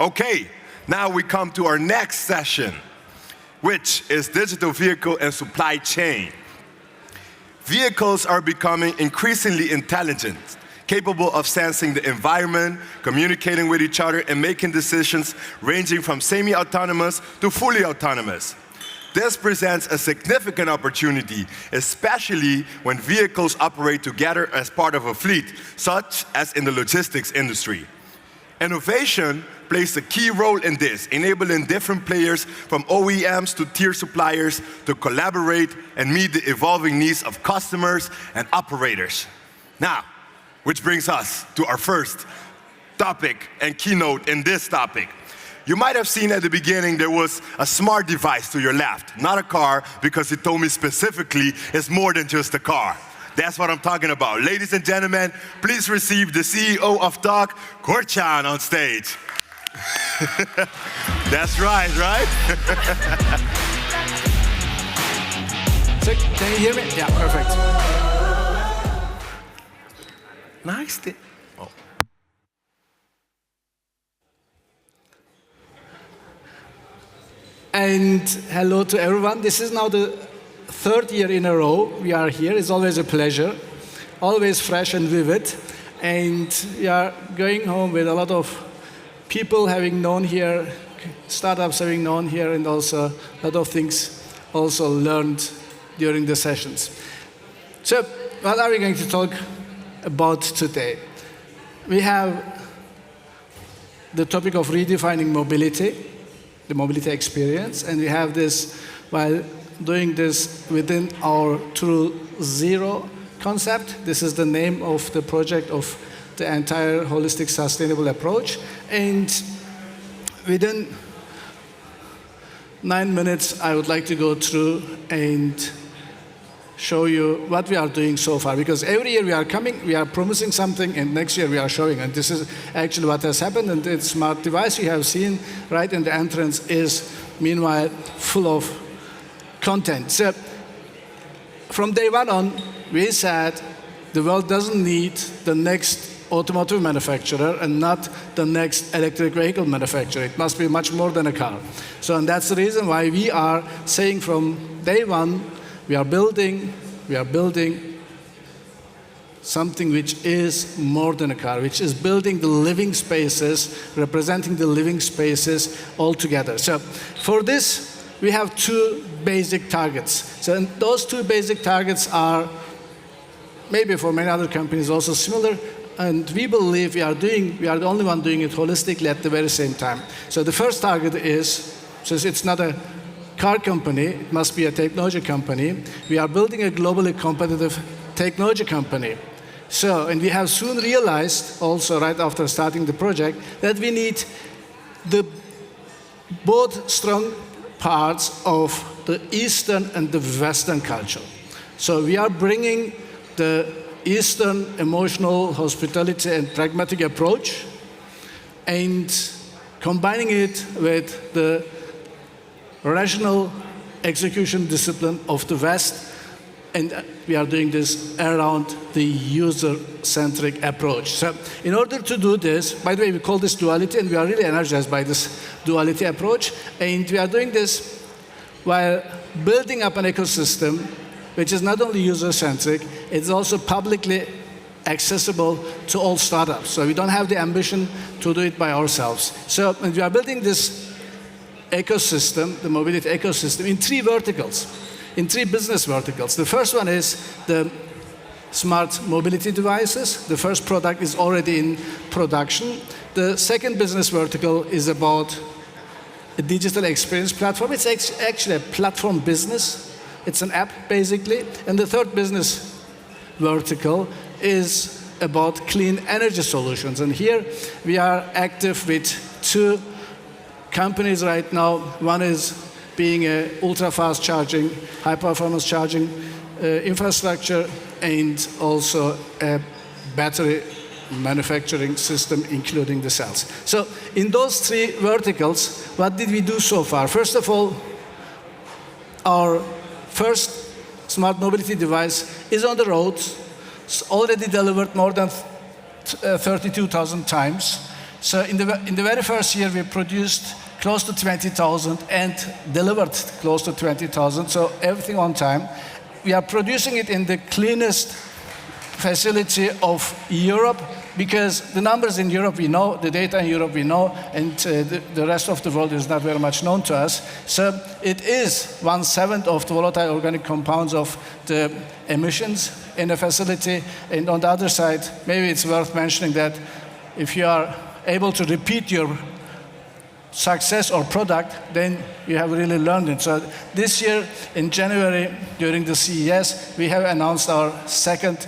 Okay, now we come to our next session, which is digital vehicle and supply chain. Vehicles are becoming increasingly intelligent, capable of sensing the environment, communicating with each other, and making decisions ranging from semi-autonomous to fully autonomous. This presents a significant opportunity, especially when vehicles operate together as part of a fleet, such as in the logistics industry. Innovation plays a key role in this, enabling different players from OEMs to tier suppliers to collaborate and meet the evolving needs of customers and operators. Now, which brings us to our first topic and keynote in this topic. You might have seen at the beginning there was a smart device to your left, not a car, because it told me specifically it's more than just a car. That's what I'm talking about. Ladies and gentlemen, please receive the CEO of Togg, Korchan, on stage. That's right? So, can you hear me? Yeah, perfect. Nice. And hello to everyone. This is now the third year in a row we are here. It's always a pleasure, always fresh and vivid. And we are going home with a lot of people having known here, startups having known here, and also a lot of things also learned during the sessions. So what are we going to talk about today? We have the topic of redefining mobility, the mobility experience, and we have this while doing this within our TruZero concept. This is the name of the project of the entire holistic sustainable approach. And within 9 minutes, I would like to go through and show you what we are doing so far. Because every year we are coming, we are promising something, and next year we are showing. And this is actually what has happened. And the smart device you have seen right in the entrance is, meanwhile, full of content. So from day one on, we said the world doesn't need the next automotive manufacturer and not the next electric vehicle manufacturer. It must be much more than a car. So, and that's the reason why we are saying from day one, we are building something which is more than a car, which is building the living spaces, representing the living spaces all together. So for this, we have two basic targets. So those two basic targets are maybe for many other companies also similar, and we believe we are the only one doing it holistically at the very same time. So the first target is, since it's not a car company, it must be a technology company, we are building a globally competitive technology company. So, and we have soon realized, also right after starting the project, that we need both strong parts of the Eastern and the Western culture. So we are bringing the Eastern emotional hospitality and pragmatic approach and combining it with the rational execution discipline of the West, and we are doing this around the user-centric approach. So in order to do this, by the way, we call this duality, and we are really energized by this duality approach, and we are doing this while building up an ecosystem which is not only user-centric, it's also publicly accessible to all startups. So we don't have the ambition to do it by ourselves. So and we are building this ecosystem, the mobility ecosystem, in three verticals, in three business verticals. The first one is the smart mobility devices. The first product is already in production. The second business vertical is about a digital experience platform. It's actually a platform business. It's an app, basically. And the third business vertical is about clean energy solutions. And here we are active with two companies right now. One is being an ultra-fast charging, high-performance charging infrastructure, and also a battery manufacturing system, including the cells. So in those three verticals, what did we do so far? First of all, our first smart mobility device is on the road. It's already delivered more than 32,000 times. So in the very first year, we produced close to 20,000 and delivered close to 20,000, so everything on time. We are producing it in the cleanest facility of Europe, because the numbers in Europe we know, the data in Europe we know, and the rest of the world is not very much known to us. So it is 1/7 of the volatile organic compounds of the emissions in a facility. And on the other side, maybe it's worth mentioning that if you are able to repeat your success or product, then you have really learned it. So this year in January, during the CES, we have announced our second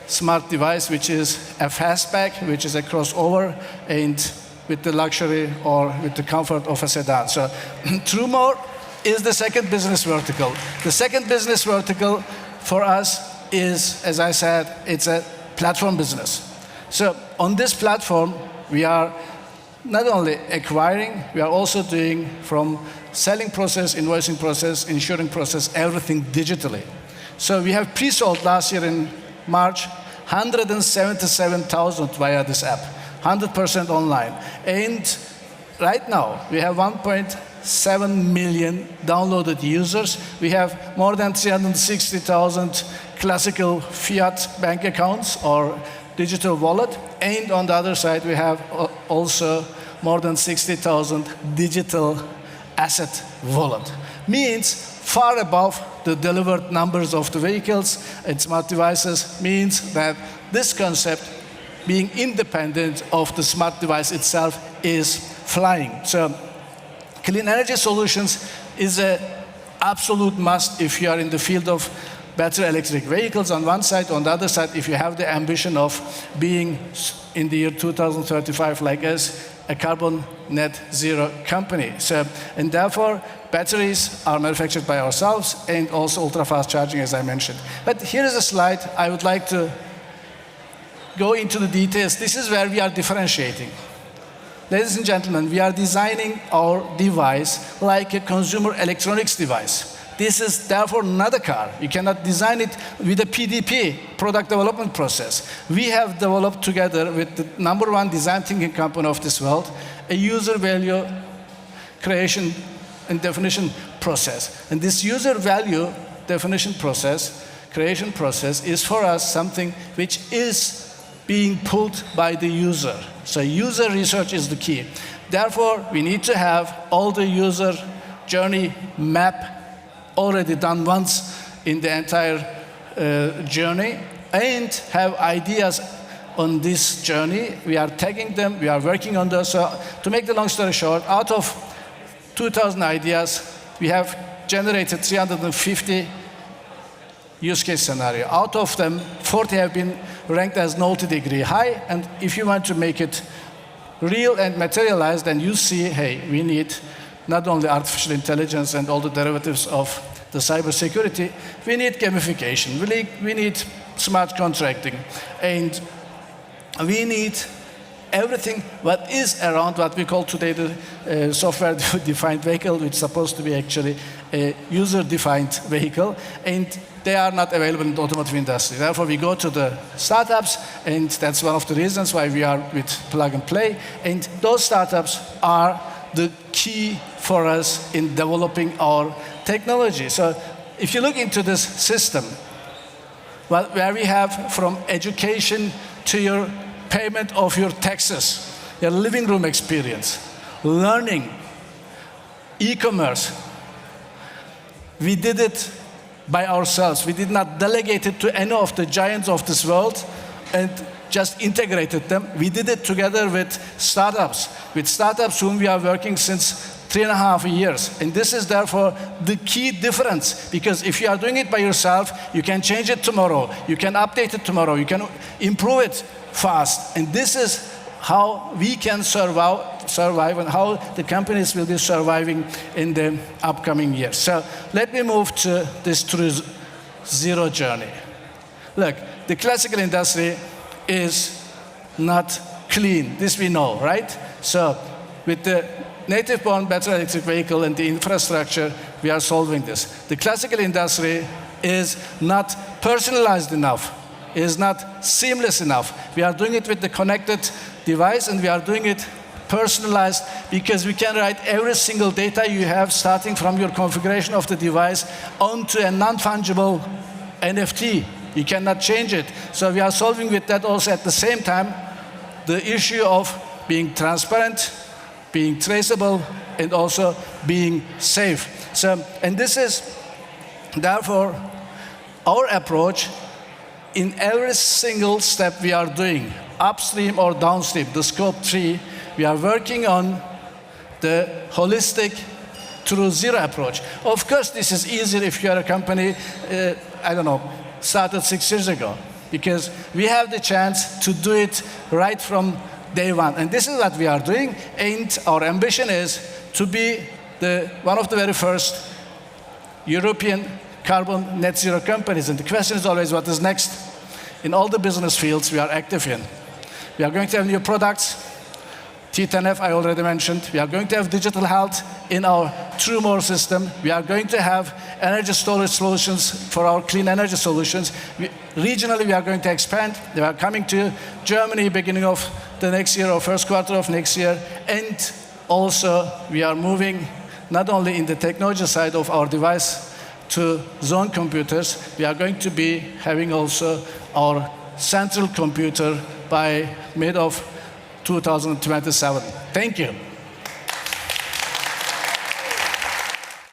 smart device, which is a fastback, which is a crossover and with the luxury or with the comfort of a sedan. So TruMore is the second business vertical. The second business vertical for us is, as I said, it's a platform business. So on this platform, we are not only acquiring, we are also doing from selling process, invoicing process, insuring process, everything digitally. So we have pre-sold last year in March 177,000 via this app, 100% online. And right now, we have 1.7 million downloaded users. We have more than 360,000 classical fiat bank accounts or digital wallet. And on the other side, we have also more than 60,000 digital asset wallet. Means far above the delivered numbers of the vehicles and smart devices, means that this concept, being independent of the smart device itself, is flying. So clean energy solutions is an absolute must if you are in the field of battery electric vehicles on one side. On the other side, if you have the ambition of being, in the year 2035, like us, a carbon net zero company. So, and therefore, batteries are manufactured by ourselves and also ultra-fast charging, as I mentioned. But here is a slide. I would like to go into the details. This is where we are differentiating. Ladies and gentlemen, we are designing our device like a consumer electronics device. This is therefore not a car. You cannot design it with a PDP, product development process. We have developed together with the #1 design thinking company of this world, a user value creation and definition process. And this user value definition process, creation process, is for us something which is being pulled by the user. So user research is the key. Therefore, we need to have all the user journey map already done once in the entire journey, and have ideas on this journey. We are tagging them, we are working on those. So to make the long story short, out of 2,000 ideas, we have generated 350 use case scenario. Out of them, 40 have been ranked as multi-degree high, and if you want to make it real and materialized, then you see, hey, we need not only artificial intelligence and all the derivatives of the cybersecurity, we need gamification, we need smart contracting, and we need everything what is around what we call today the software-defined vehicle, which is supposed to be actually a user-defined vehicle, and they are not available in the automotive industry. Therefore, we go to the startups, and that's one of the reasons why we are with Plug and Play, and those startups are the key for us in developing our technology. So if you look into this system, where we have from education to your payment of your taxes, your living room experience, learning, e-commerce, we did it by ourselves. We did not delegate it to any of the giants of this world and just integrated them. We did it together with startups whom we are working since 3.5 years. And this is therefore the key difference, because if you are doing it by yourself, you can change it tomorrow, you can update it tomorrow, you can improve it fast. And this is how we can survive and how the companies will be surviving in the upcoming years. So let me move to this TruZero journey. Look, the classical industry is not clean. This we know, right? So with the native-born battery electric vehicle and the infrastructure, we are solving this. The classical industry is not personalized enough, is not seamless enough. We are doing it with the connected device, and we are doing it personalized, because we can write every single data you have, starting from your configuration of the device, onto a non-fungible NFT. You cannot change it. So we are solving with that also at the same time the issue of being transparent, being traceable, and also being safe. So, and this is, therefore, our approach in every single step we are doing, upstream or downstream, the scope 3, we are working on the holistic TruZero approach. Of course, this is easier if you are a company, I don't know, started 6 years ago, because we have the chance to do it right from day one. And this is what we are doing, and our ambition is to be one of the very first European carbon net zero companies. And the question is always, what is next? In all the business fields we are active in, we are going to have new products. T10F, I already mentioned. We are going to have digital health in our TruMore system. We are going to have energy storage solutions for our clean energy solutions. Regionally, we are going to expand. We are coming to Germany beginning of the next year or first quarter of next year. And also, we are moving not only in the technology side of our device to zone computers, we are going to be having also our central computer by mid of 2027. Thank you.